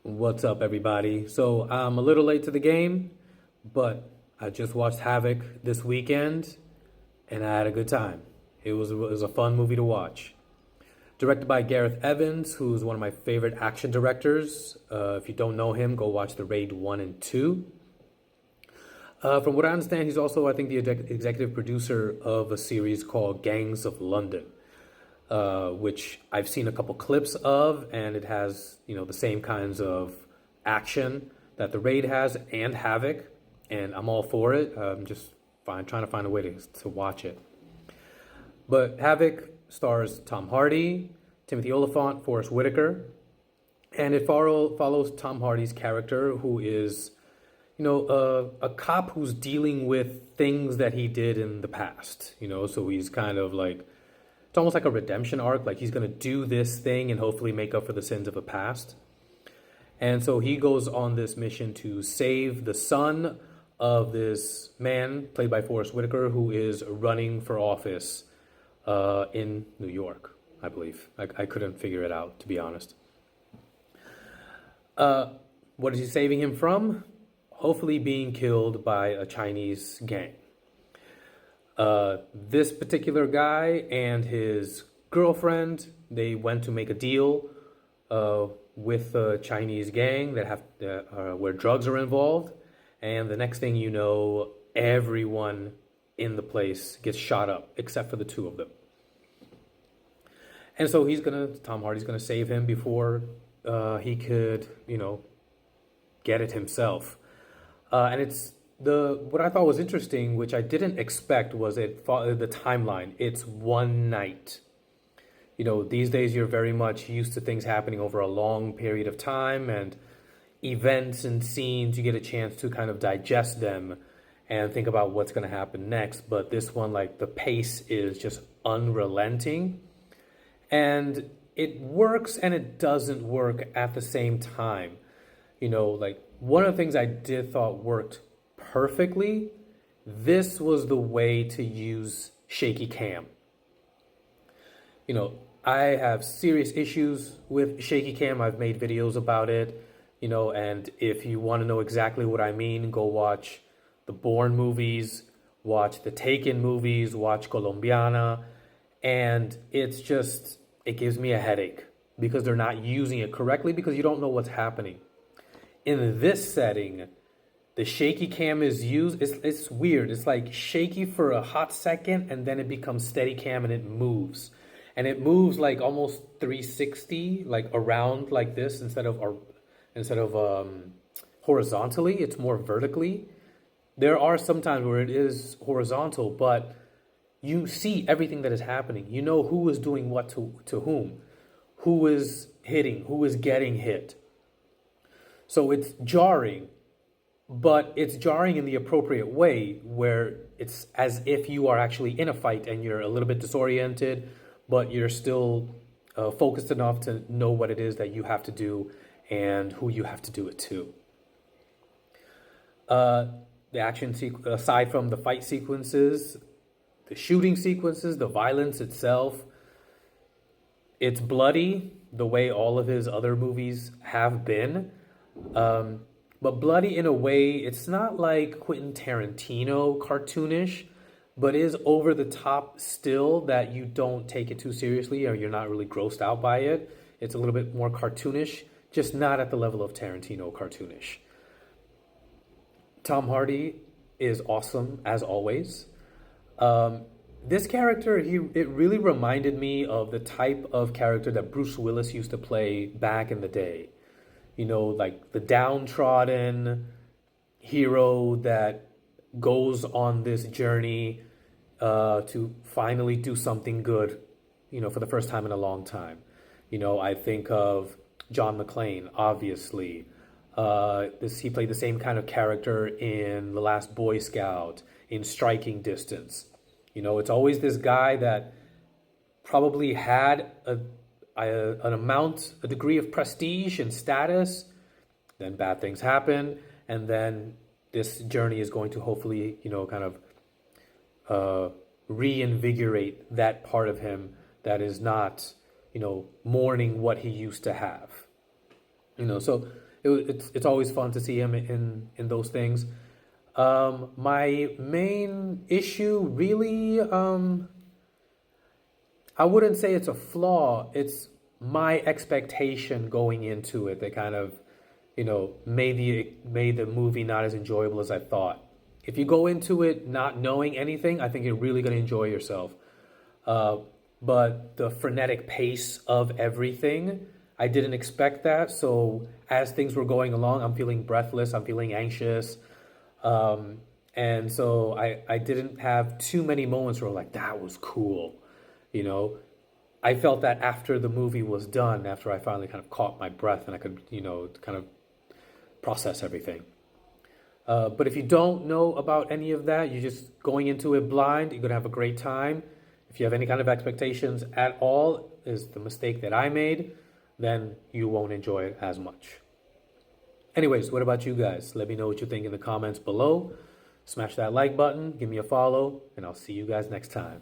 What's up, everybody? So I'm a little late to the game, but I just watched Havoc this weekend and I had a good time. It was a fun movie to watch. Directed by Gareth Evans, who's one of my favorite action directors. If you don't know him, go watch The Raid 1 and 2. From what I understand, he's also, I think, the executive producer of a series called Gangs of London, which I've seen a couple clips of, and it has, the same kinds of action that the Raid has and Havoc, and I'm all for it. I'm just trying to find a way to watch it. But Havoc stars Tom Hardy, Timothy Olyphant, Forrest Whitaker, and it follows Tom Hardy's character, who is, a cop who's dealing with things that he did in the past. So he's kind of like, it's almost like a redemption arc. Like he's going to do this thing and hopefully make up for the sins of the past. And so he goes on this mission to save the son of this man, played by Forrest Whitaker, who is running for office in New York, I believe. I couldn't figure it out, to be honest. What is he saving him from? Hopefully being killed by a Chinese gang. This particular guy and his girlfriend, they went to make a deal with a Chinese gang where drugs are involved. And the next thing you know, everyone in the place gets shot up, except for the two of them. And so Tom Hardy's gonna save him before he could, get it himself. And what I thought was interesting, which I didn't expect, was the timeline. It's one night. These days you're very much used to things happening over a long period of time, and events and scenes, you get a chance to kind of digest them and think about what's going to happen next. But this one, like, the pace is just unrelenting. And it works and it doesn't work at the same time. Like, one of the things I did thought worked perfectly, this was the way to use shaky cam. I have serious issues with shaky cam. I've made videos about it, and if you want to know exactly what I mean, go watch the Bourne movies, watch the Taken movies, watch Colombiana, and it gives me a headache because they're not using it correctly, because you don't know what's happening. In this setting, the shaky cam is used. It's weird. It's like shaky for a hot second, and then it becomes steady cam and it moves. And it moves like almost 360, like around like this, instead of horizontally. It's more vertically. There are some times where it is horizontal, but you see everything that is happening. You know who is doing what to whom, who is hitting, who is getting hit. So it's jarring, but it's jarring in the appropriate way, where it's as if you are actually in a fight and you're a little bit disoriented, but you're still focused enough to know what it is that you have to do and who you have to do it to. The action aside from the fight sequences, the shooting sequences, the violence itself, it's bloody the way all of his other movies have been. But bloody in a way, it's not like Quentin Tarantino cartoonish, but is over the top still, that you don't take it too seriously or you're not really grossed out by it. It's a little bit more cartoonish, just not at the level of Tarantino cartoonish. Tom Hardy is awesome, as always. This character, it really reminded me of the type of character that Bruce Willis used to play back in the day. Like the downtrodden hero that goes on this journey to finally do something good, for the first time in a long time. I think of John McClane, obviously. He played the same kind of character in The Last Boy Scout, in Striking Distance. It's always this guy that probably had a degree of prestige and status, then bad things happen, and then this journey is going to hopefully, kind of reinvigorate that part of him that is not, mourning what he used to have. So it's always fun to see him in those things. My main issue really, I wouldn't say it's a flaw. It's my expectation going into it that kind of, made the movie not as enjoyable as I thought. If you go into it not knowing anything, I think you're really going to enjoy yourself. Uh, but the frenetic pace of everything, I didn't expect that. So as things were going along, I'm feeling breathless. I'm feeling anxious. And so I didn't have too many moments where like, that was cool. You know, I felt that after the movie was done, after I finally kind of caught my breath and I could, kind of process everything. But if you don't know about any of that, you're just going into it blind, you're going to have a great time. If you have any kind of expectations at all, is the mistake that I made, then you won't enjoy it as much. Anyways, what about you guys? Let me know what you think in the comments below. Smash that like button, give me a follow, and I'll see you guys next time.